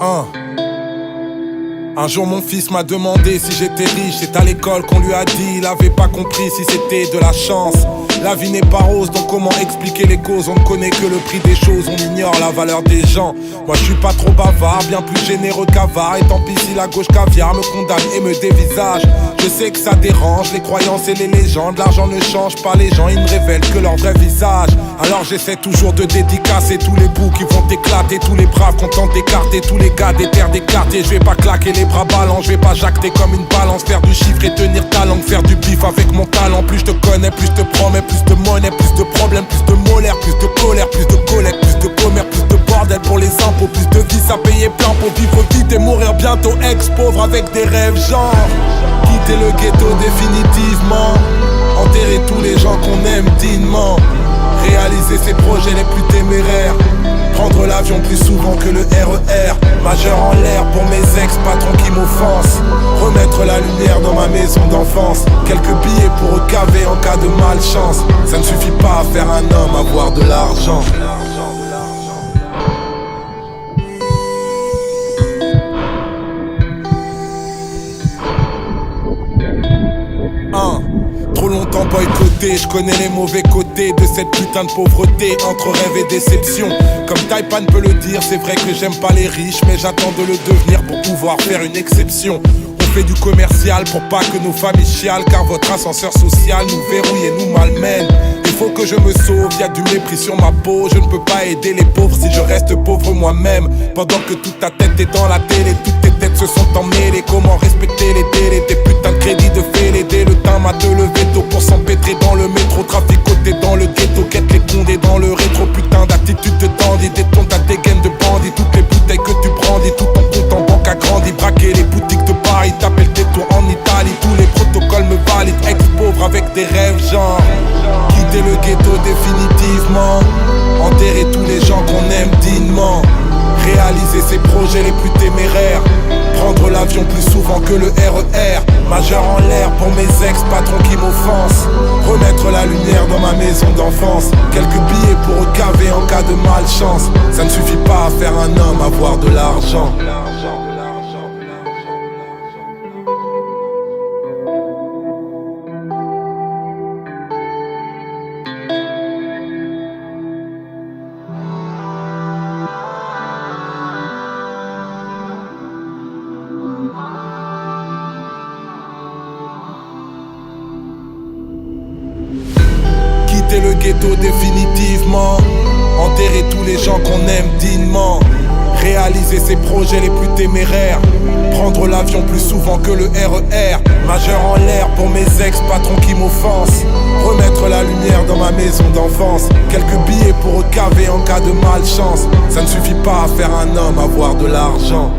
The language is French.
Un jour mon fils m'a demandé si j'étais riche. C'est à l'école qu'on lui a dit, il avait pas compris si c'était de la chance. La vie n'est pas rose, donc comment expliquer les causes? On ne connaît que le prix des choses, on ignore la valeur des gens. Moi je suis pas trop bavard, bien plus généreux qu'avare. Et tant pis si la gauche caviar me condamne et me dévisage. Je sais que ça dérange, les croyances et les légendes. L'argent ne change pas les gens, ils ne révèlent que leur vrai visage. Alors j'essaie toujours de dédicacer tous les bouts qui vont éclater, tous les braves contents d'écarter, tous les gars des terres des quartiers. Je vais pas claquer les bras ballants, je vais pas jacter comme une balance. Faire du chiffre et tenir ta langue, faire du bif avec mon talent. Plus je te connais, plus je te promets, plus de monnaie, plus de problèmes, plus de molaire, plus de colère, plus de collecte, plus de commerce, plus de bordel pour les impôts, plus de vices à payer plein pour vivre vite et mourir bientôt ex-pauvre avec des rêves genre quitter le ghetto définitivement, enterrer tous les gens qu'on aime dignement, réaliser ses projets les plus téméraires, prendre l'avion plus souvent que le RER, majeur en l'air pour mes ex-patrons qui m'offensent, remettre la lumière dans ma maison d'enfance, quelques billets pour recaver en cas de malchance. Ça ne suffit pas à faire un homme, avoir de l'argent. Trop longtemps boycotté, je connais les mauvais côtés de cette putain de pauvreté, entre rêve et déception. Comme Taipan peut le dire, c'est vrai que j'aime pas les riches, mais j'attends de le devenir pour pouvoir faire une exception. On fait du commercial pour pas que nos familles chialent, car votre ascenseur social nous verrouille et nous malmène. Il faut que je me sauve, y'a du mépris sur ma peau. Je ne peux pas aider les pauvres si je reste pauvre moi-même. Pendant que toute ta tête est dans la télé, toutes tes têtes se sont emmêlées. Comment respecter les délais, des putains de crédits de fêlés. Dès le temps m'a te lever tôt pour s'empêtrer dans le métro. Traficoté dans le ghetto, quête les condés dans le rétro. Putain d'attitude de dandy, détonne ta dégaine de bandit. Toutes les bouteilles que tu brandis, tout ton compte en banque a grandi. Braquer les boutiques de Paris, taper le détour en Italie. Tous les protocoles me valident, ex-pauvre avec des rêves genre quitter le ghetto définitivement, enterrer tous les gens qu'on aime dignement, réaliser ses projets les plus téméraires, prendre l'avion plus souvent que le RER, majeur en l'air pour mes ex-patrons qui m'offensent, remettre la lumière dans ma maison d'enfance, quelques billets pour recaver en cas de malchance. Ça ne suffit pas à faire un homme, avoir de l'argent. Quitter le ghetto définitivement, enterrer tous les gens qu'on aime dignement, réaliser ses projets les plus téméraires, prendre l'avion plus souvent que le RER, majeur en l'air pour mes ex-patrons qui m'offensent, remettre la lumière dans ma maison d'enfance, quelques billets pour recaver en cas de malchance. Ça ne suffit pas à faire un homme, avoir de l'argent.